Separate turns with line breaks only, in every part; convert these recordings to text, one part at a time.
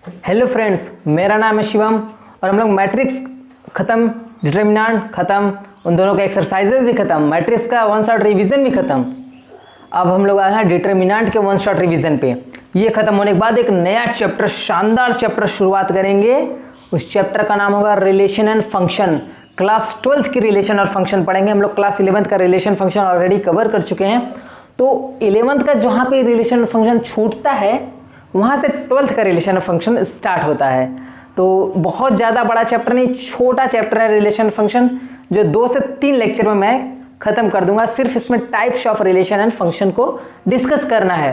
Hello friends, मेरा नाम है शिवम और हम लोग मैट्रिक्स ख़त्म, डिटरमिनेंट ख़त्म, उन दोनों के एक्सरसाइजेज भी ख़त्म, मैट्रिक्स का वन शॉट रिवीजन भी ख़त्म। अब हम लोग आए हैं डिटरमिनेंट के वन शॉट रिवीजन पे। ये ख़त्म होने के बाद एक नया चैप्टर, शानदार चैप्टर शुरुआत करेंगे। उस चैप्टर का नाम होगा relation and function. Class 12th की रिलेशन और फंक्शन पढ़ेंगे। हम लोग क्लास 11th का रिलेशन फंक्शन ऑलरेडी कवर कर चुके हैं, तो 11th का जहाँ पे रिलेशन फंक्शन छूटता है वहाँ से 12th का रिलेशन फंक्शन स्टार्ट होता है। तो बहुत ज़्यादा बड़ा चैप्टर नहीं, छोटा चैप्टर है रिलेशन फंक्शन, जो 2 से 3 लेक्चर में मैं ख़त्म कर दूंगा। सिर्फ इसमें types of relation and function को डिस्कस करना है,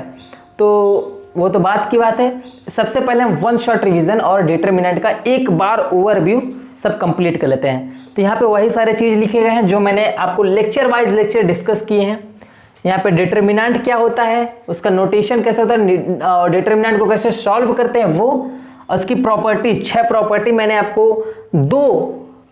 तो वो तो बात की बात है। सबसे पहले हम वन शॉट रिवीजन और डिटरमिनेंट का एक बार ओवरव्यू सब कंप्लीट कर लेते हैं। तो यहाँ पे वही सारे चीज़ लिखे गए हैं जो मैंने आपको लेक्चर वाइज लेक्चर डिस्कस किए हैं। यहाँ पे डिटरमिनेंट क्या होता है, उसका नोटेशन कैसे होता है, डिटरमिनेंट को कैसे सॉल्व करते हैं वो, और उसकी प्रॉपर्टीज 6 प्रॉपर्टी मैंने आपको 2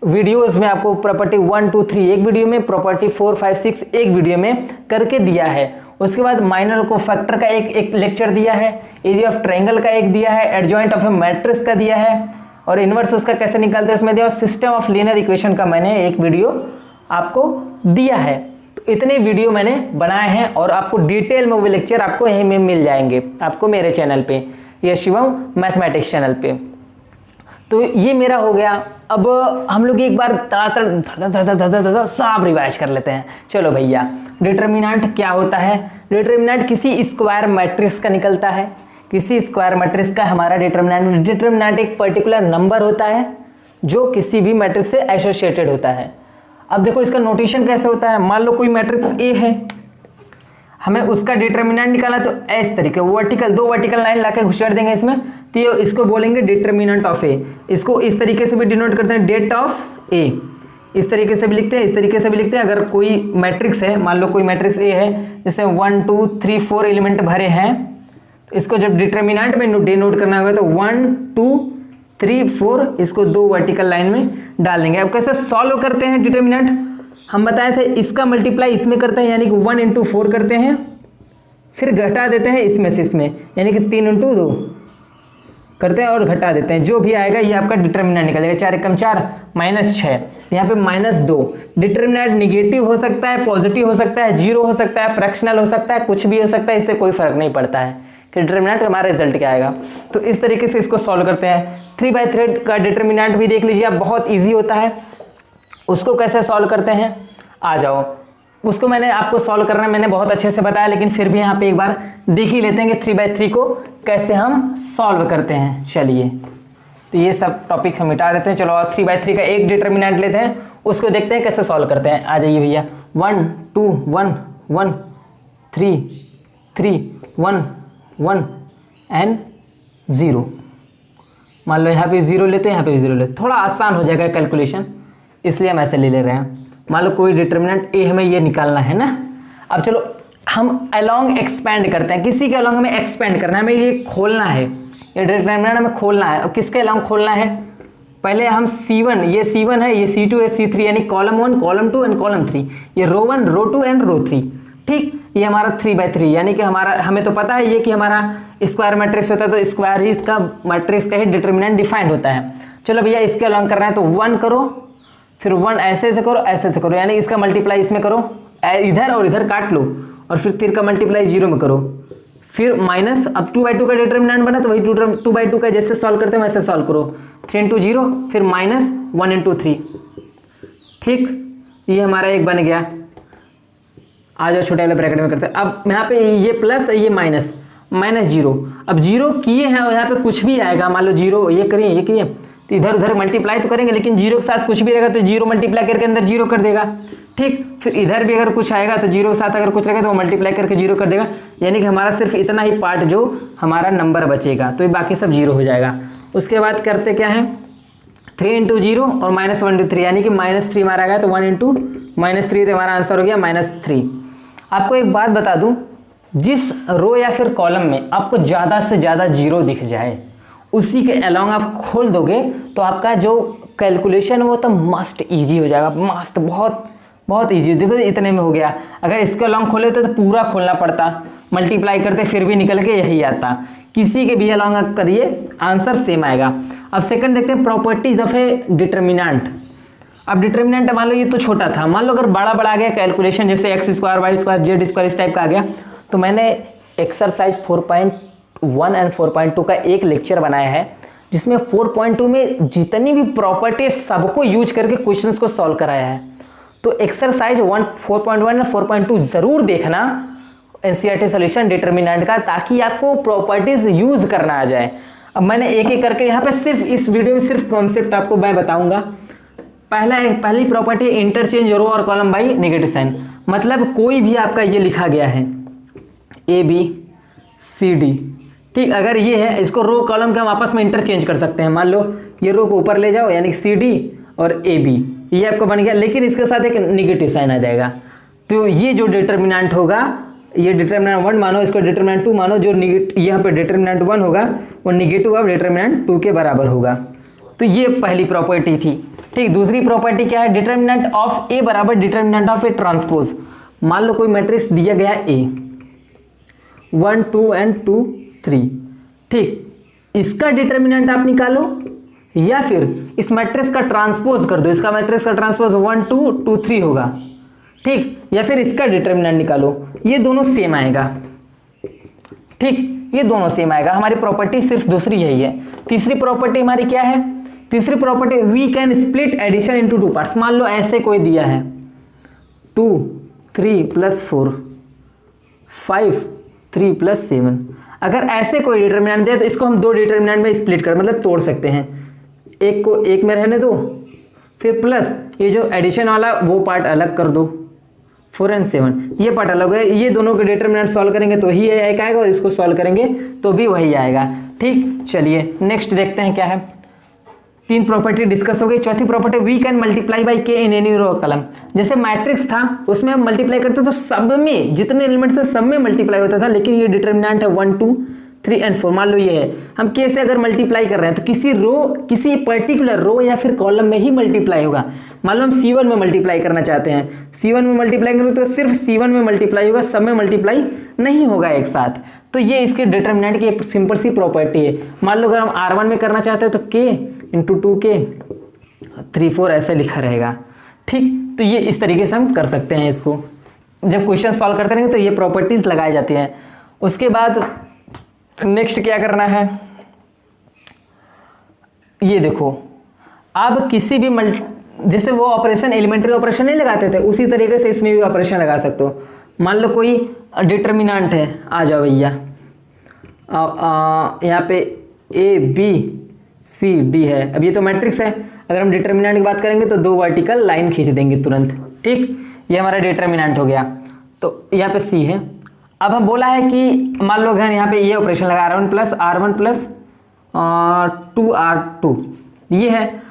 वीडियोस में, आपको प्रॉपर्टी 1, 2, 3 एक वीडियो में, प्रॉपर्टी 4, 5, 6 एक वीडियो में करके दिया है। उसके बाद माइनर को फैक्टर का एक लेक्चर दिया है, एरिया ऑफ ट्रायंगल का एक दिया है, एडजॉइंट ऑफ ए मैट्रिक्स का दिया है, और इनवर्स उसका कैसे निकालते हैं उसमें दिया, और सिस्टम ऑफ लीनियर इक्वेशन का मैंने एक वीडियो आपको दिया है। तो इतने वीडियो मैंने बनाए हैं और आपको डिटेल में वो लेक्चर आपको यहीं में मिल जाएंगे, आपको मेरे चैनल पे, ये शिवम मैथमेटिक्स चैनल पे। तो ये मेरा हो गया। अब हम लोग एक बार सब रिवाइज कर लेते हैं। चलो भैया, डिटरमिनेंट क्या होता है? डिटरमिनेंट किसी स्क्वायर मैट्रिक्स का निकलता है। किसी स्क्वायर मैट्रिक्स का हमारा डिटरमिनेंट, डिटरमिनेंट एक पर्टिकुलर नंबर होता है जो किसी भी मैट्रिक्स से एसोसिएटेड होता है। अब देखो इसका नोटेशन कैसे होता है। मान लो कोई मैट्रिक्स ए है, हमें उसका डिटरमिनेंट निकालना, तो इस तरीके वर्टिकल 2 वर्टिकल लाइन लाके घुसेड़ देंगे इसमें, तो इसको बोलेंगे डिटरमिनेंट ऑफ ए। इसको इस तरीके से भी डिनोट करते हैं, डेट ऑफ ए, इस तरीके से भी लिखते हैं, इस तरीके से भी लिखते हैं। अगर कोई मैट्रिक्स है, मान लो कोई मैट्रिक्स ए है जिसमें 1, 2, 3, 4 एलिमेंट भरे हैं, तो इसको जब डिटरमिनेंट में डिनोट करना होगा तो 1, 2, 3, 4 इसको 2 वर्टिकल लाइन में डाल देंगे। अब कैसे सॉल्व करते हैं डिटरमिनेंट, हम बताए थे इसका मल्टीप्लाई इसमें करते हैं, यानी कि 1 × 4 करते हैं, फिर घटा देते हैं इसमें से इसमें, यानी कि 3 × 2 करते हैं और घटा देते हैं। जो भी आएगा ये आपका डिटरमिनेंट निकलेगा। 4 × 4 -6, यहाँ पे -2। डिटरमिनेंट निगेटिव हो सकता है, पॉजिटिव हो सकता है, 0 हो सकता है, फ्रैक्शनल हो सकता है, कुछ भी हो सकता है, इससे कोई फर्क नहीं पड़ता है कि डिटरमिनेंट हमारा रिजल्ट क्या आएगा। तो इस तरीके से इसको सॉल्व करते हैं। 3/3 का डिटरमिनेंट भी देख लीजिए आप, बहुत ईजी होता है। उसको कैसे सॉल्व करते हैं, आ जाओ, उसको मैंने आपको सॉल्व करना मैंने बहुत अच्छे से बताया, लेकिन फिर भी यहाँ पे एक बार देख ही लेते हैं कि 3/3 को कैसे हम सॉल्व करते हैं। चलिए, तो ये सब टॉपिक हम मिटा देते हैं। चलो, 3/3 का एक डिटरमिनेंट लेते हैं, उसको देखते हैं कैसे सॉल्व करते हैं। आ जाइए भैया, 1, 2, 1, 1, 3, 3, 1, 1 एंड 0। मान लो यहाँ पे 0 लेते हैं, यहाँ पे 0 लेते हैं, थोड़ा आसान हो जाएगा कैलकुलेशन, इसलिए हम ऐसे ले ले रहे हैं। मान लो कोई डिटरमिनेंट ए, हमें ये निकालना है ना। अब चलो हम अलोंग एक्सपेंड करते हैं, किसी के अलोंग हमें एक्सपेंड करना है, हमें ये खोलना है, ये डिटरमिनेंट हमें खोलना है। और किसके अलोंग खोलना है, पहले हम C1, ये C1 है, ये C2 है, C3, यानी कॉलम 1, कॉलम 2 एंड कॉलम 3, ये रो 1, रो 2 एंड रो 3। ठीक, ये हमारा 3/3, यानी कि हमारा, हमें तो पता है ये कि हमारा स्क्वायर मैट्रिक्स होता है, तो स्क्वायर ही इसका मैट्रिक्स का ही डिटरमिनेंट डिफाइंड होता है। चलो भैया, इसके अलोंग करना है तो 1 करो, फिर 1 ऐसे से करो, ऐसे से करो, यानी इसका मल्टीप्लाई इसमें करो, इधर और इधर काट लो, और फिर 3 का मल्टीप्लाई 0 में करो, फिर माइनस। अब 2/2 का डिटरमिनेंट बना तो वही 2/2 का जैसे सॉल्व करते हैं वैसे सॉल्व करो, 3 × 0, फिर माइनस 1 × 3। ठीक, ये हमारा एक बन गया। आ जाओ, छोटे वाले ब्रैकेट में करते हैं। अब यहाँ पे ये प्लस, ये माइनस, -0। अब 0 किए हैं और यहाँ पे कुछ भी आएगा, मान लो 0 ये करिए, ये किए, तो इधर उधर मल्टीप्लाई तो करेंगे, लेकिन 0 के साथ कुछ भी रहेगा तो 0 मल्टीप्लाई करके अंदर 0 कर देगा। ठीक, फिर इधर भी अगर कुछ आएगा तो 0 के साथ अगर कुछ रहेगा तो वो मल्टीप्लाई करके 0 कर देगा, यानी कि हमारा सिर्फ इतना ही पार्ट जो हमारा नंबर बचेगा, तो ये बाकी सब 0 हो जाएगा। उसके बाद करते क्या है, 3 × 0 और -1 × 3, यानी कि -3 मारा गया तो 1 × -3, तो हमारा आंसर हो गया -3। आपको एक बात बता दूं, जिस रो या फिर कॉलम में आपको ज़्यादा से ज़्यादा 0 दिख जाए, उसी के अलोंग आप खोल दोगे तो आपका जो कैलकुलेशन है वो तो मस्त ईजी हो जाएगा, मस्त, बहुत बहुत ईजी। देखो इतने में हो गया। अगर इसके अलोंग खोले तो पूरा खोलना पड़ता, मल्टीप्लाई करते फिर भी निकल के यही आता। किसी के भी अलॉन्ग आप करिए आंसर सेम आएगा। अब सेकंड देखते हैं प्रॉपर्टीज ऑफ ए डिटर्मिनेंट। अब डिटर्मिनेंट मान लो ये तो छोटा था, मान लो अगर बड़ा बड़ा आ गया कैलकुलेशन, जैसे x square y square z square इस टाइप का आ गया, तो मैंने एक्सरसाइज 4.1 एंड 4.2 का एक लेक्चर बनाया है जिसमें 4.2 में जितनी भी प्रॉपर्टी सबको यूज करके क्वेश्चंस को सॉल्व कराया है। तो एक्सरसाइज 4.1 और 4.2 जरूर देखना एनसीईआरटी सॉल्यूशन डिटर्मिनेंट का, ताकि आपको प्रॉपर्टीज यूज करना आ जाए। अब मैंने एक एक करके यहाँ पे सिर्फ इस वीडियो में सिर्फ कॉन्सेप्ट आपको मैं बताऊंगा। पहली प्रॉपर्टी इंटरचेंज रो और कॉलम बाई नेगेटिव साइन। मतलब कोई भी आपका ये लिखा गया है ए बी सी डी, ठीक, अगर ये है इसको रो कॉलम के हम आपस में इंटरचेंज कर सकते हैं। मान लो ये रो को ऊपर ले जाओ यानी कि सी डी और ए बी, ये आपका बन गया, लेकिन इसके साथ एक नेगेटिव साइन आ जाएगा। तो ये जो डिटर्मिनेंट होगा, ये डिटर्मिनेंट 1 मानो, इसको डिटर्मिनेंट 2 मानो, जो यहाँ पे डिटर्मिनेंट 1 होगा वो नेगेटिव ऑफ डिटर्मिनेंट 2 के बराबर होगा। तो ये पहली प्रॉपर्टी थी, ठीक। दूसरी प्रॉपर्टी क्या है, डिटर्मिनेंट ऑफ ए बराबर डिटर्मिनेंट ऑफ ए ट्रांसपोज। मान लो कोई मैट्रिक्स दिया गया है ए 1 2 एंड 2 3, ठीक, इसका डिटर्मिनेंट आप निकालो या फिर इस मैट्रिक्स का ट्रांसपोज कर दो। इसका मैट्रिक्स का ट्रांसपोज 1 2 2 3 होगा, ठीक, या फिर इसका डिटर्मिनेंट निकालो, ये दोनों सेम आएगा, ठीक, ये दोनों सेम आएगा। हमारी प्रॉपर्टी सिर्फ दूसरी यही है। तीसरी प्रॉपर्टी हमारी क्या है, तीसरी property we can split addition into 2 parts. मान लो ऐसे कोई दिया है 2 3 + 4 5 3 + 7, अगर ऐसे कोई डिटर्मिनेंट दिया तो इसको हम 2 डिटर्मिनेंट में स्प्लिट कर मतलब तोड़ सकते हैं। एक को एक में रहने दो, फिर प्लस ये जो एडिशन वाला वो पार्ट अलग कर दो, 4 और 7 ये पार्ट अलग है। ये दोनों के डिटर्मिनेंट सॉल्व करेंगे तो ही एक आएगा और इसको सॉल्व करेंगे तो भी वही आएगा, ठीक। चलिए नेक्स्ट देखते हैं क्या है। 3 प्रॉपर्टी डिस्कस हो गई। चौथी property we can multiply by k in any row column. जैसे मैट्रिक्स था उसमें हम मल्टीप्लाई करते तो सब में जितने एलिमेंट थे सब में मल्टीप्लाई होता था, लेकिन ये डिटर्मिनेंट है 1 2 3 एंड 4। मान लो ये है, हम के से अगर मल्टीप्लाई कर रहे हैं तो किसी पर्टिकुलर रो या फिर कॉलम में ही मल्टीप्लाई होगा। मान लो हम C1 में मल्टीप्लाई करना चाहते हैं, C1 में मल्टीप्लाई करें तो सिर्फ C1 में मल्टीप्लाई होगा, सब में मल्टीप्लाई नहीं होगा एक साथ। तो ये इसके डिटर्मिनेंट की एक सिंपल सी प्रॉपर्टी है। मान लो अगर हम R1 में करना चाहते हैं तो K × 2K 3 4 ऐसे लिखा रहेगा, ठीक। तो ये इस तरीके से हम कर सकते हैं इसको। जब क्वेश्चन सॉल्व करते रहेंगे तो ये प्रॉपर्टीज लगाई जाती हैं। उसके बाद नेक्स्ट क्या करना है, ये देखो, आप किसी भी जैसे वो ऑपरेशन एलिमेंट्री ऑपरेशन नहीं लगाते थे उसी तरीके से इसमें भी ऑपरेशन लगा सकते हो। मान लो कोई डिटर्मिनेंट है, आ जाओ भैया, यहाँ पे ABCD है। अब ये तो मैट्रिक्स है, अगर हम डिटर्मिनेंट की बात करेंगे तो 2 वर्टिकल लाइन खींच देंगे तुरंत, ठीक। ये हमारा डिटर्मिनेंट हो गया। तो यहाँ पे C है। अब हम बोला है कि मान लो अगर यहाँ पे ये ऑपरेशन लगा R1 + 2R2, ये है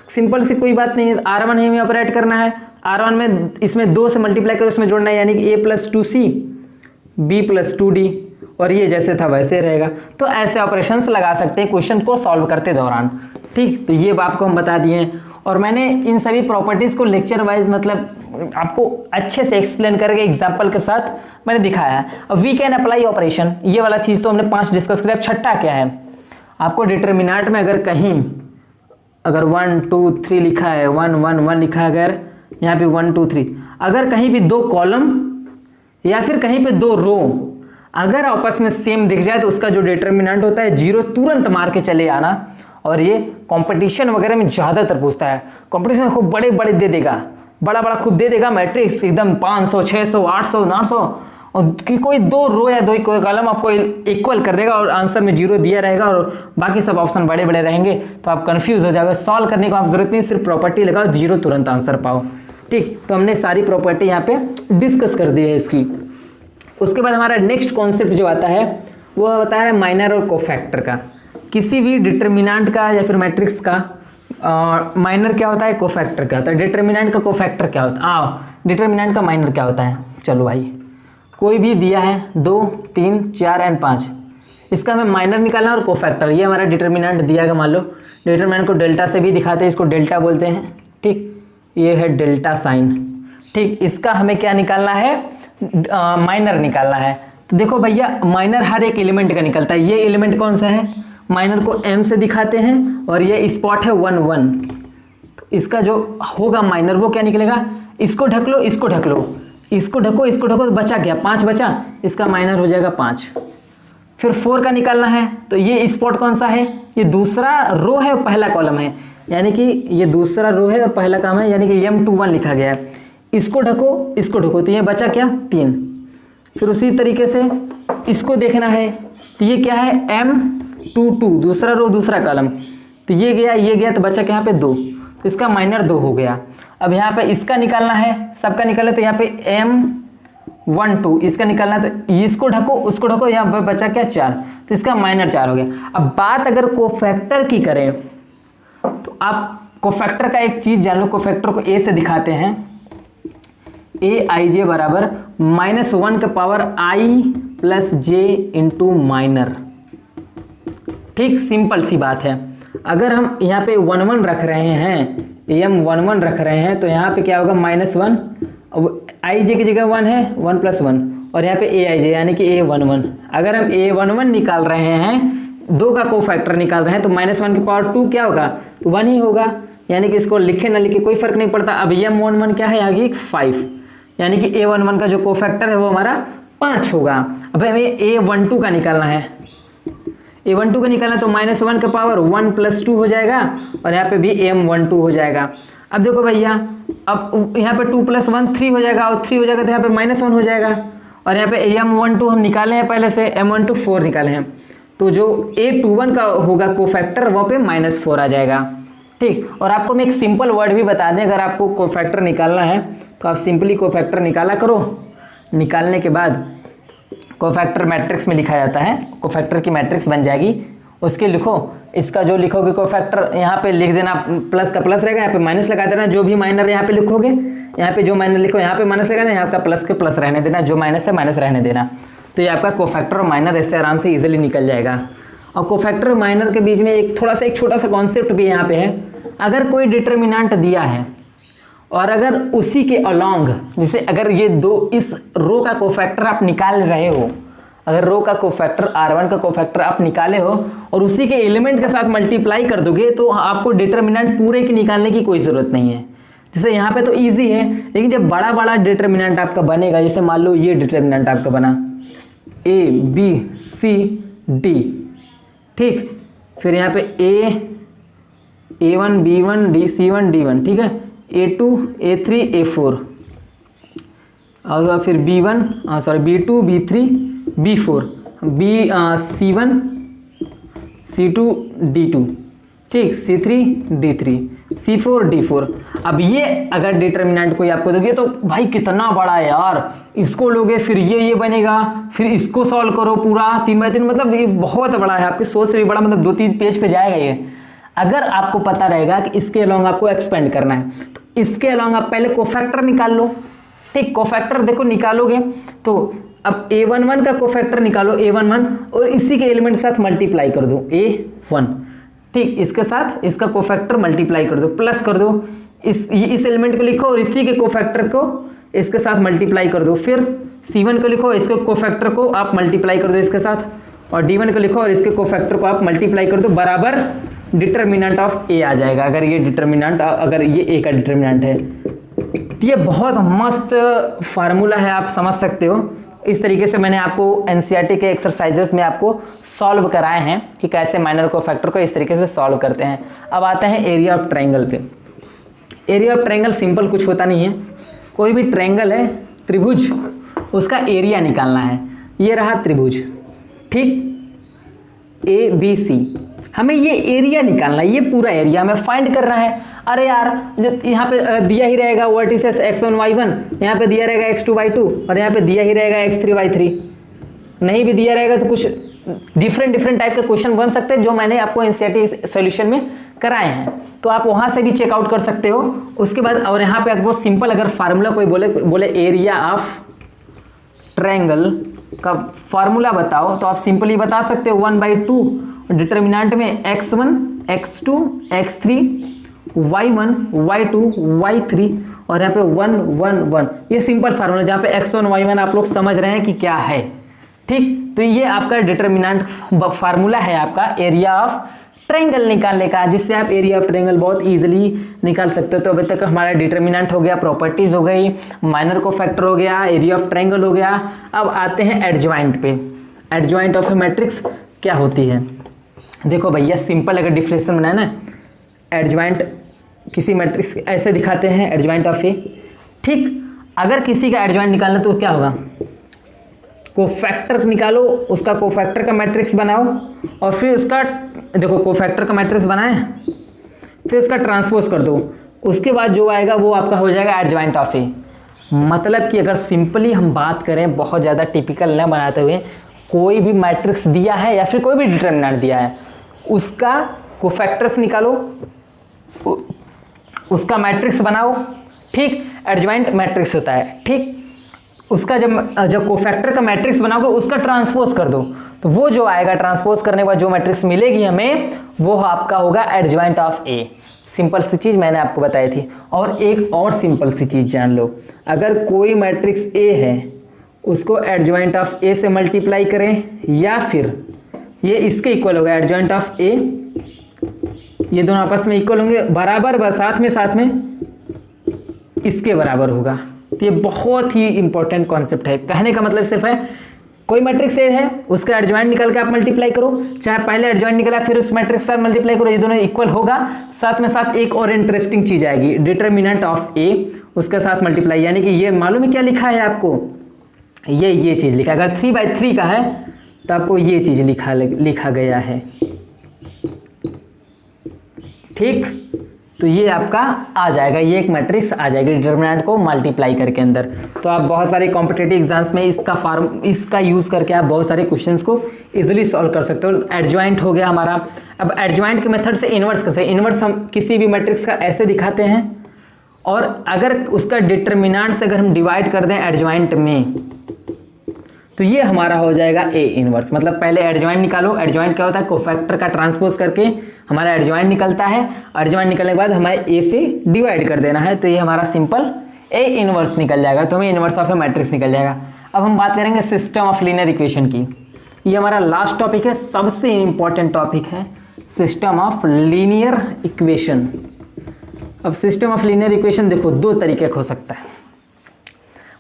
सिंपल सी कोई बात नहीं है। R1 ही हमें ऑपरेट करना है, R1 में इसमें 2 से मल्टीप्लाई करो, इसमें जोड़ना है, यानी कि A + 2C B + 2D, और ये जैसे था वैसे रहेगा। तो ऐसे ऑपरेशंस लगा सकते हैं क्वेश्चन को सॉल्व करते दौरान, ठीक। तो ये आपको हम बता दिए हैं और मैंने इन सभी प्रॉपर्टीज़ को लेक्चर वाइज मतलब आपको अच्छे से एक्सप्लेन करके एग्जाम्पल के साथ मैंने दिखाया है। अब वी कैन अप्लाई ऑपरेशन, ये वाला चीज़ तो हमने 5 डिस्कस किया। अब छठा क्या है, आपको डिटर्मिनेंट में अगर कहीं अगर 1 2 3 लिखा है, 1 1 1 लिखा है, अगर यहाँ पे 1 2 3, अगर कहीं भी 2 कॉलम या फिर कहीं पे 2 रो अगर आपस में सेम दिख जाए तो उसका जो डिटर्मिनेंट होता है 0 तुरंत मार के चले आना। और ये कंपटीशन वगैरह में ज़्यादातर पूछता है, कंपटीशन में खूब बड़े बड़े दे देगा, बड़ा बड़ा खूब दे देगा मैट्रिक्स एकदम 500 600 800 900, और कि कोई 2 रो या 2 कॉलम आपको इक्वल कर देगा और आंसर में 0 दिया रहेगा और बाकी सब ऑप्शन बड़े बड़े रहेंगे, तो आप कंफ्यूज हो जाएगा। सॉल्व करने को आप जरूरत नहीं, सिर्फ प्रॉपर्टी लगाओ, 0 तुरंत आंसर पाओ, ठीक। तो हमने सारी प्रॉपर्टी यहाँ पे डिस्कस कर दी है इसकी। उसके बाद हमारा नेक्स्ट कॉन्सेप्ट जो आता है वो बताया है माइनर और कोफैक्टर का। किसी भी डिटर्मिनेंट का या फिर मैट्रिक्स का माइनर क्या होता है, कोफैक्टर क्या होता है। डिटर्मिनेंट का कोफैक्टर क्या होता है, डिटर्मिनेंट का माइनर क्या होता है। चलो भाई, कोई भी दिया है 2 3 4 एंड 5, इसका हमें माइनर निकालना है और कोफैक्टर। ये हमारा डिटर्मिनेंट दिया गया, मान लो डिटर्मिनेंट को डेल्टा से भी दिखाते हैं, इसको डेल्टा बोलते हैं, ठीक। ये है डेल्टा साइन, ठीक। इसका हमें क्या निकालना है, माइनर निकालना है। तो देखो भैया माइनर हर एक एलिमेंट का निकलता है। ये एलिमेंट कौन सा है, माइनर को m से दिखाते हैं और ये स्पॉट है 1 1। तो इसका जो होगा माइनर वो क्या निकलेगा, इसको ढक लो, इसको ढक लो, इसको ढको, इसको ढको, तो बचा क्या, 5 बचा, इसका माइनर हो जाएगा 5। फिर 4 का निकालना है, तो ये स्पॉट कौन सा है, ये दूसरा रो है और पहला कॉलम है, यानी कि ये दूसरा रो है और पहला कॉलम है, यानी कि M21 लिखा गया है। इसको ढको, इसको ढको, तो ये बचा क्या 3। फिर उसी तरीके से इसको देखना है, तो ये क्या है M22, दूसरा रो दूसरा कॉलम, तो ये गया, तो बचा क्या यहाँ पे 2, तो इसका माइनर 2 हो गया। अब यहाँ पे इसका निकालना है, सबका निकालना, तो यहाँ पे M12 इसका निकालना है, तो इसको ढको, उसको ढको, यहाँ पे बचा क्या 4, तो इसका माइनर 4 हो गया। अब बात अगर कोफैक्टर की करें तो आप कोफैक्टर का एक चीज जान लो, कोफैक्टर को A से दिखाते हैं, aij बराबर -1 के power i plus j into minor. ठीक, सिंपल सी बात है। अगर हम यहाँ पे 1 1 रख रहे हैं, M11 रख रहे हैं, तो यहाँ पे क्या होगा -1, अब i j की जगह 1 है, 1 + 1, और यहाँ पे aij यानी कि A11। अगर हम A11 निकाल रहे हैं, 2 का कोफैक्टर निकाल रहे हैं, तो -1 की पावर 2 क्या होगा, तो 1 ही होगा, यानी कि इसको लिखे ना लिखे कोई फर्क नहीं पड़ता। अब M11 क्या है, आगे 5, यानी कि A11 का जो कोफैक्टर है वो हमारा 5 होगा। अब हमें A12 का निकालना है, A12 का निकालना, तो -1 का पावर 1 + 2 हो जाएगा, और यहाँ पे भी M12 हो जाएगा। अब देखो भैया, अब यहाँ पे 2 + 1 3 हो जाएगा, और 3 हो जाएगा तो यहाँ पे -1 हो जाएगा, और यहाँ पे M12 हम निकाले हैं पहले से, M12 4 निकाले हैं, तो जो A21 का होगा कोफैक्टर वहाँ पे -4 आ जाएगा। ठीक, और आपको मैं एक सिंपल वर्ड भी बता दें, अगर आपको कोफैक्टर निकालना है तो आप सिंपली कोफैक्टर निकाला करो। निकालने के बाद कोफैक्टर मैट्रिक्स में लिखा जाता है, कोफैक्टर की मैट्रिक्स बन जाएगी, उसके लिखो, इसका जो लिखोगे कोफैक्टर यहाँ पे लिख देना, प्लस का प्लस रहेगा, यहाँ पे माइनस लगा देना, जो भी माइनर यहाँ पे लिखोगे, यहाँ पे जो माइनर लिखो यहाँ पे माइनस लगा देना, यहाँ का प्लस के प्लस रहने देना, जो माइनस है माइनस रहने देना, तो ये आपका कोफैक्टर और माइनर इससे आराम से इजीली निकल जाएगा। और कोफैक्टर और माइनर के बीच में एक छोटा सा कॉन्सेप्ट भी यहाँ पे है। अगर कोई डिटर्मिनेंट दिया है और अगर उसी के अलॉन्ग, जैसे अगर ये दो, इस रो का कोफैक्टर आप निकाल रहे हो, अगर रो का कोफैक्टर R1 का कोफैक्टर आप निकाले हो और उसी के एलिमेंट के साथ मल्टीप्लाई कर दोगे, तो आपको डिटर्मिनेंट पूरे की निकालने की कोई ज़रूरत नहीं है। जैसे यहाँ पे तो इजी है, लेकिन जब बड़ा बड़ा डिटर्मिनेंट आपका बनेगा, जैसे मान लो ये डिटर्मिनेंट आपका बना A B C D, ठीक, फिर यहाँ पे A1 B1 D C1 D1, ठीक है, A2 A3 A4, और फिर B1 B2 B3 B4 C1 C2 D2, ठीक, C3 D3 C4 D4। अब ये अगर डिटर्मिनेंट कोई आपको दोगे तो भाई कितना बड़ा है यार, इसको लोगे फिर ये बनेगा, फिर इसको सॉल्व करो पूरा 3x3, मतलब ये बहुत बड़ा है, आपकी सोच से भी बड़ा, मतलब 2-3 पेज पे जाएगा ये। अगर आपको पता रहेगा कि इसके अलॉन्ग आपको एक्सपेंड करना है, तो इसके अलॉन्ग आप पहले कोफैक्टर निकाल लो। ठीक, कोफैक्टर देखो निकालोगे तो अब A11 का कोफैक्टर निकालो, A11, और इसी के एलिमेंट के साथ मल्टीप्लाई कर दो A1, ठीक, इसके साथ इसका कोफैक्टर मल्टीप्लाई कर दो, प्लस कर दो, इस एलिमेंट को लिखो और इसी के कोफैक्टर को इसके साथ मल्टीप्लाई कर दो, फिर C1 को लिखो, इसके कोफैक्टर को आप मल्टीप्लाई कर दो इसके साथ, और D1 को लिखो और इसके कोफैक्टर को आप मल्टीप्लाई कर दो, बराबर डिटर्मिनेंट ऑफ A आ जाएगा। अगर ये डिटर्मिनेंट, अगर ये A का डिटर्मिनेंट है, तो ये बहुत मस्त फार्मूला है, आप समझ सकते हो। इस तरीके से मैंने आपको एनसीईआरटी के एक्सरसाइजेस में आपको सॉल्व कराए हैं कि कैसे माइनर कोफैक्टर को इस तरीके से सॉल्व करते हैं। अब आते हैं एरिया ऑफ ट्रायंगल पे। एरिया ऑफ ट्रायंगल सिंपल कुछ होता नहीं है, कोई भी ट्रायंगल है, त्रिभुज, उसका एरिया निकालना है। ये रहा त्रिभुज, ठीक, ABC, हमें ये एरिया निकालना है, ये पूरा एरिया हमें फाइंड करना है। अरे यार, जब यहाँ पे दिया ही रहेगा वर्टिसेस x1 y1, यहाँ पे दिया रहेगा x2 y2, और यहाँ पे दिया ही रहेगा x3 y3, नहीं भी दिया रहेगा तो कुछ डिफरेंट टाइप के क्वेश्चन बन सकते हैं, जो मैंने आपको एनसीईआरटी सॉल्यूशन में कराए हैं, तो आप वहाँ से भी चेकआउट कर सकते हो। उसके बाद और यहाँ पे बहुत सिंपल, अगर फार्मूला कोई बोले एरिया ऑफ ट्रायंगल का फार्मूला बताओ, तो आप सिंपली बता सकते हो 1/2, डिटर्मिनेंट में x1 x2 x3 y1 y2 y3, और यहाँ पे 1 1 1, ये सिंपल फार्मूला, जहाँ पे x1 y1 आप लोग समझ रहे हैं कि क्या है। ठीक, तो ये आपका डिटर्मिनेंट फार्मूला है आपका एरिया ऑफ ट्रायंगल निकालने का, जिससे आप एरिया ऑफ ट्रायंगल बहुत इजीली निकाल सकते हो। तो अभी तक हमारा डिटर्मिनेंट हो गया, प्रॉपर्टीज हो गई, माइनर कोफैक्टर हो गया, एरिया ऑफ ट्रायंगल हो गया। अब आते हैं एडजॉइंट पे। एडजॉइंट ऑफ ए मैट्रिक्स क्या होती है? देखो भैया, सिंपल अगर डिफरेंशियल बनाए ना, एडजॉइंट किसी मैट्रिक्स ऐसे दिखाते हैं, एडजॉइंट ऑफ ए। ठीक, अगर किसी का एडजॉइंट निकालना तो क्या होगा? कोफैक्टर निकालो, उसका कोफैक्टर का मैट्रिक्स बनाओ और फिर उसका, देखो कोफैक्टर का मैट्रिक्स बनाए, फिर उसका ट्रांसपोज कर दो, उसके बाद जो आएगा वो आपका हो जाएगा एडजॉइंट ऑफ ए। मतलब कि अगर सिंपली हम बात करें, बहुत ज़्यादा टिपिकल न बनाते हुए, कोई भी मैट्रिक्स दिया है या फिर कोई भी डिटर्मिनेंट दिया है, उसका कोफैक्टर्स निकालो, उसका मैट्रिक्स बनाओ, ठीक, एडजॉइंट मैट्रिक्स होता है। ठीक, उसका जब कोफैक्टर का मैट्रिक्स बनाओगे, उसका ट्रांसपोज कर दो, तो वो जो आएगा ट्रांसपोज करने के बाद जो मैट्रिक्स मिलेगी हमें, वो आपका होगा एडजॉइंट ऑफ ए। सिंपल सी चीज़ मैंने आपको बताई थी। और एक और सिंपल सी चीज़ जान लो, अगर कोई मैट्रिक्स ए है, उसको एडजॉइंट ऑफ ए से मल्टीप्लाई करें या फिर ये इसके इक्वल होगा, एडजॉइंट ऑफ ए, ये दोनों आपस में इक्वल होंगे, बराबर साथ में इसके बराबर होगा। तो ये बहुत ही इंपॉर्टेंट कॉन्सेप्ट है। कहने का मतलब सिर्फ है, कोई मैट्रिक्स ए है, उसका एडजॉइंट निकाल के आप मल्टीप्लाई करो, चाहे पहले एडजॉइंट निकला फिर उस मैट्रिक्स के साथ मल्टीप्लाई करो, ये दोनों इक्वल होगा। साथ में साथ एक और इंटरेस्टिंग चीज आएगी, डिटर्मिनेंट ऑफ ए, उसके साथ मल्टीप्लाई, यानी कि ये मालूम है क्या लिखा है आपको? ये चीज लिखा है। अगर 3/3 का है तो आपको ये चीज लिखा गया है। ठीक, तो ये आपका आ जाएगा, ये एक मैट्रिक्स आ जाएगी डिटर्मिनेंट को मल्टीप्लाई करके अंदर। तो आप बहुत सारे कॉम्पिटिटिव एग्जाम्स में इसका यूज़ करके आप बहुत सारे क्वेश्चंस को इजीली सॉल्व कर सकते हो। एडजॉइंट हो गया हमारा। अब एडजॉइंट के मेथड से इन्वर्स कैसे? इन्वर्स हम किसी भी मैट्रिक्स का ऐसे दिखाते हैं, और अगर उसका डिटर्मिनेंट से अगर हम डिवाइड कर दें एडजॉइंट में, तो ये हमारा हो जाएगा ए इनवर्स। मतलब पहले एडजॉइंट निकालो। एडजॉइंट क्या होता है? कोफैक्टर का ट्रांसपोज करके हमारा एडजॉइंट निकलता है। एडजॉइंट निकलने के बाद हमें ए से डिवाइड कर देना है, तो ये हमारा सिंपल ए इनवर्स निकल जाएगा। तो हमें इनवर्स ऑफ ए मैट्रिक्स निकल जाएगा। अब हम बात करेंगे सिस्टम ऑफ लीनियर इक्वेशन की। ये हमारा लास्ट टॉपिक है, सबसे इंपॉर्टेंट टॉपिक है सिस्टम ऑफ लीनियर इक्वेशन। अब सिस्टम ऑफ लीनियर इक्वेशन देखो दो तरीके का हो सकता है।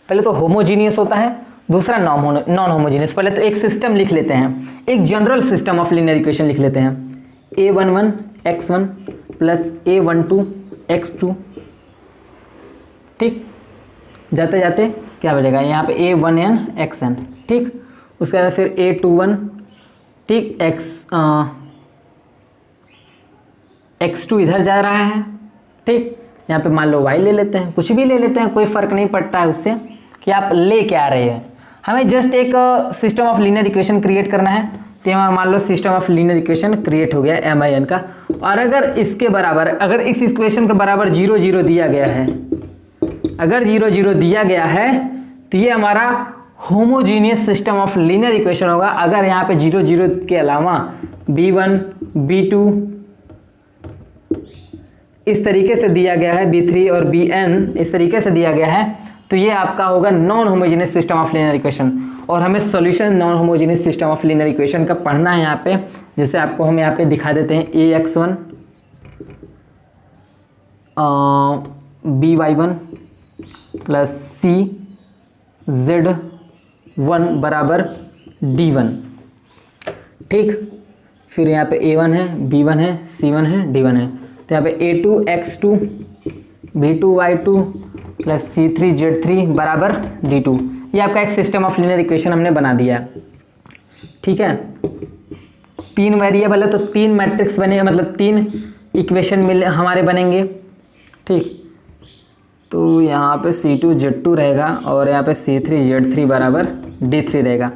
पहले तो होमोजीनियस होता है, दूसरा नॉन होमोजीनियस। पहले तो एक सिस्टम लिख लेते हैं, एक general system of linear equation लिख लेते हैं। a11 x1 plus a12 x2। ठीक, जाते जाते क्या बनेगा यहाँ पे a1n xn। ठीक, उसके बाद फिर a21 ठीक x2 इधर जा रहा है। ठीक, यहाँ पे मान लो y ले लेते हैं, कुछ भी ले लेते हैं, कोई फर्क नहीं पड़ता है उससे कि आप ले क्या रहे हैं। हमें जस्ट एक system of linear equation create करना है। तो यहाँ मान लो system of linear equation create हो गया MIN का। और अगर इसके बराबर, अगर इस इक्वेशन के बराबर 0 0 दिया गया है, अगर 0 0 दिया गया है तो ये हमारा homogeneous system of linear equation होगा। अगर यहाँ पे 0 0 के अलावा B1 B2 इस तरीके से दिया गया है, B3 और Bn इस तरीके से दिया गया है, तो ये आपका होगा non homogeneous system of linear equation. और हमें solution non homogeneous system of linear equation का पढ़ना है यहाँ पे। जैसे आपको हम यहाँ पे दिखा देते हैं ax1 by1 प्लस cz1 बराबर d1। ठीक, फिर यहाँ पे a1 है, b1 है, c1 है, d1 है। तो यहाँ पे a2 x2 b2 y2 plus c3 z3 बराबर d2। ये आपका एक सिस्टम ऑफ लीनियर इक्वेशन हमने बना दिया। ठीक है, 3 वेरिएबल है तो 3 मैट्रिक्स बने, मतलब 3 इक्वेशन मिले हमारे बनेंगे। ठीक, तो यहाँ पे c2 z2 रहेगा और यहाँ पे c3 z3 बराबर d3 रहेगा।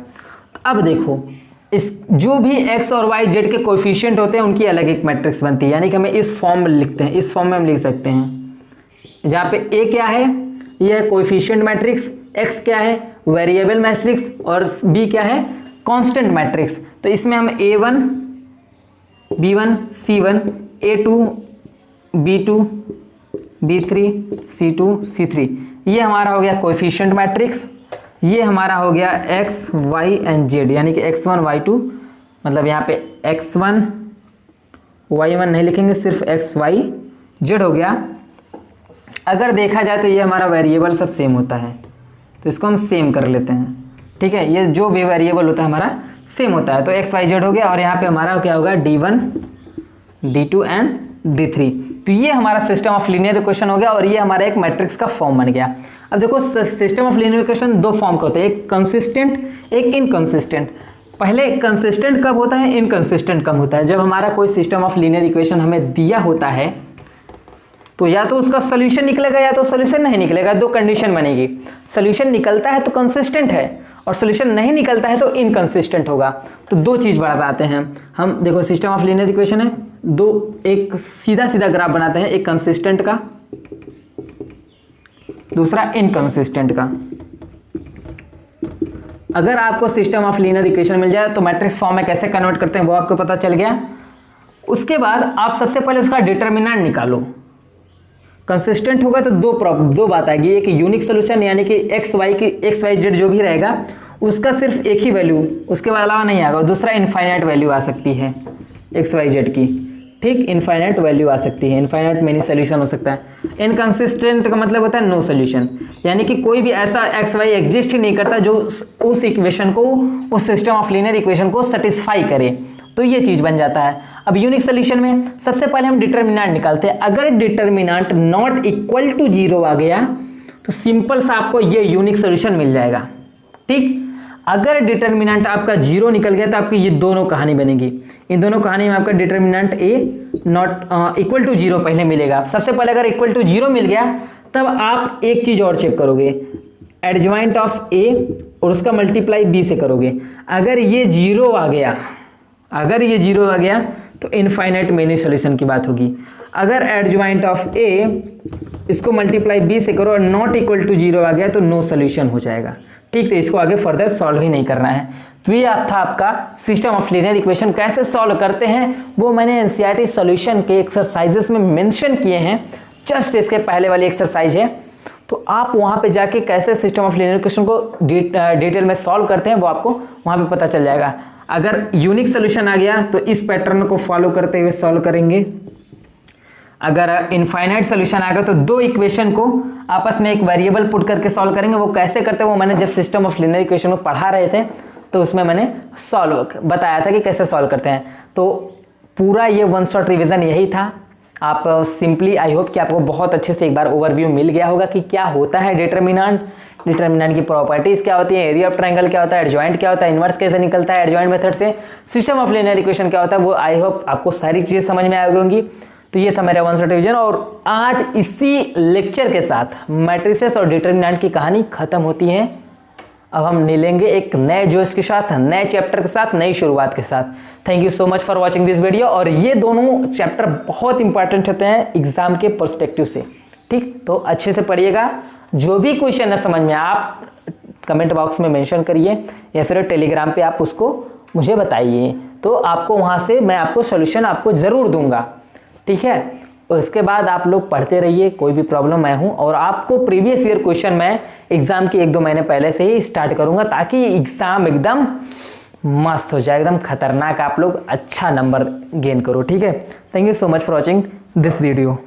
अब देखो, इस जो भी x और y z के कोएफिशिएंट होते हैं उनकी अलग एक मैट्रिक्स बनती है, यानी कि हमें इस फॉर्म में लिखते हैं। इस फॉर्म में हम लिख सकते हैं, जहाँ पे a क्या है, ये है कोएफिशिएंट मैट्रिक्स, x क्या है वेरिएबल मैट्रिक्स, और b क्या है कांस्टेंट मैट्रिक्स। तो इसमें हम a1 b1 c1 a2 b2 b3 c2 c3, ये हमारा हो गया कोएफिशिएंट मैट्रिक्स। ये हमारा हो गया एक्स वाई एंड जेड, यानी कि x1 y2, मतलब यहाँ पे x1 y1 नहीं लिखेंगे, सिर्फ x y z हो गया। अगर देखा जाए तो ये हमारा वेरिएबल सब सेम होता है, तो इसको हम सेम कर लेते हैं, ठीक है। ये जो भी वेरिएबल होता है हमारा सेम होता है, तो एक्स वाई जेड हो गया। और यहाँ पे हमारा क्या होगा, D1 D2 एंड D3। तो ये हमारा सिस्टम ऑफ लीनियर इक्वेशन हो गया और ये हमारा एक मैट्रिक्स का फॉर्म बन गया। अब देखो सिस्टम ऑफ लीनियर इक्वेशन दो फॉर्म के होते हैं, एक कंसिस्टेंट एक इनकंसिस्टेंट। पहले कंसिस्टेंट कब होता है, इनकंसिस्टेंट कब होता है, जब हमारा कोई सिस्टम ऑफ लीनियर इक्वेशन हमें दिया होता है तो या तो उसका सोल्यूशन निकलेगा या तो सोल्यूशन नहीं निकलेगा, दो कंडीशन बनेगी। सोल्यूशन निकलता है तो कंसिस्टेंट है और सोल्यूशन नहीं निकलता है तो इनकंसिस्टेंट होगा। तो दो चीज़ बताते हैं हम। देखो सिस्टम ऑफ लीनियर इक्वेशन है, दो एक सीधा सीधा ग्राफ बनाते हैं, एक कंसिस्टेंट का, दूसरा इनकंसिस्टेंट का। अगर आपको सिस्टम ऑफ लीनियर इक्वेशन मिल जाए तो मैट्रिक्स फॉर्म में कैसे कन्वर्ट करते हैं वो आपको पता चल गया। उसके बाद आप सबसे पहले उसका डिटर्मिनेंट निकालो। कंसिस्टेंट होगा तो दो बात आएगी, एक यूनिक सोल्यूशन यानी कि एक्स वाई जेड जो भी रहेगा उसका सिर्फ एक ही वैल्यू, उसके बाद अलावा नहीं आएगा। दूसरा इनफाइनाइट वैल्यू आ सकती है एक्स वाई जेड की, ठीक, इनफाइनाइट वैल्यू आ सकती है, इनफाइनाइट मेनी सोल्यूशन हो सकता है। इनकंसिस्टेंट का मतलब होता है नो सोल्यूशन, यानी कि कोई भी ऐसा एक्स वाई एग्जिस्ट ही नहीं करता जो उस इक्वेशन को, उस सिस्टम ऑफ लीनियर इक्वेशन को सेटिस्फाई करे, तो ये चीज़ बन जाता है। अब यूनिक सोल्यूशन में सबसे पहले हम डिटर्मिनेंट निकालते हैं। अगर डिटर्मिनेंट नॉट इक्वल टू 0 आ गया तो सिंपल सा आपको ये यूनिक सोल्यूशन मिल जाएगा, ठीक। अगर डिटर्मिनेंट आपका 0 निकल गया तो आपकी ये दोनों कहानी बनेगी। इन दोनों कहानी में आपका determinant A not equal to 0 पहले मिलेगा। सबसे पहले अगर इक्वल टू 0 मिल गया तब आप एक चीज़ और चेक करोगे, एडजॉइंट ऑफ ए और उसका मल्टीप्लाई बी से करोगे। अगर ये 0 आ गया, अगर ये 0 आ गया तो इनफाइनाइट मेनी सॉल्यूशन की बात होगी। अगर एडजॉइंट ऑफ ए इसको मल्टीप्लाई बी से करो और नॉट इक्वल टू 0 आ गया तो नो सॉल्यूशन हो जाएगा, ठीक। तो इसको आगे फर्दर सॉल्व ही नहीं करना है। तो ये था आपका सिस्टम ऑफ लीनियर इक्वेशन। कैसे सॉल्व करते हैं वो मैंने एनसीईआरटी सॉल्यूशन के एक्सरसाइजेस में मेंशन किए हैं, जस्ट इसके पहले वाली एक्सरसाइज है, तो आप वहाँ पे जाके कैसे सिस्टम ऑफ लीनियर इक्वेशन को डिटेल में सॉल्व करते हैं वो आपको वहाँ पे पता चल जाएगा। अगर यूनिक सोल्यूशन आ गया तो इस पैटर्न को फॉलो करते हुए सॉल्व करेंगे। अगर इनफाइनाइट सोल्यूशन आ गया तो दो इक्वेशन को आपस में एक वेरिएबल पुट करके सॉल्व करेंगे। वो कैसे करते हैं वो मैंने जब सिस्टम ऑफ लीनियर इक्वेशन को पढ़ा रहे थे तो उसमें मैंने सॉल्व बताया था कि कैसे सॉल्व करते हैं। तो पूरा ये वन शॉट रिविजन यही था। आप सिंपली आई होप कि आपको बहुत अच्छे से एक बार ओवरव्यू मिल गया होगा कि क्या होता है डिटर्मिनेंट, डिटर्मिनेंट की प्रॉपर्टीज क्या होती है, एरिया ऑफ ट्रायंगल क्या होता है, एडजॉइंट क्या होता है, इनवर्स कैसे निकलता है एडजॉइंट मेथड से, सिस्टम ऑफ लीनियर इक्वेशन क्या होता है, वो आई होप आपको सारी चीज़ें समझ में आ गई होंगी। तो ये था मेरा वन शॉट रिविजन और आज इसी लेक्चर के साथ मैट्रिसेस और डिटर्मिनेंट की कहानी खत्म होती है। अब हम मिलेंगे एक नए जोश के साथ, नए चैप्टर के साथ, नई शुरुआत के साथ। Thank you so much for watching this video. और ये दोनों चैप्टर बहुत इंपॉर्टेंट होते हैं एग्जाम के पर्सपेक्टिव से, ठीक। तो अच्छे से पढ़िएगा। जो भी क्वेश्चन है समझ में आप कमेंट बॉक्स में मेंशन करिए या फिर टेलीग्राम पे आप उसको मुझे बताइए, तो आपको वहाँ से मैं आपको सोल्यूशन आपको ज़रूर दूंगा, ठीक है। और इसके बाद आप लोग पढ़ते रहिए, कोई भी प्रॉब्लम मैं हूँ। और आपको प्रीवियस ईयर क्वेश्चन मैं एग्जाम के 1-2 महीने पहले से ही स्टार्ट करूँगा ताकि एग्ज़ाम एकदम मस्त हो जाए, एकदम खतरनाक, आप लोग अच्छा नंबर गेन करो, ठीक है। Thank you so much for watching this video.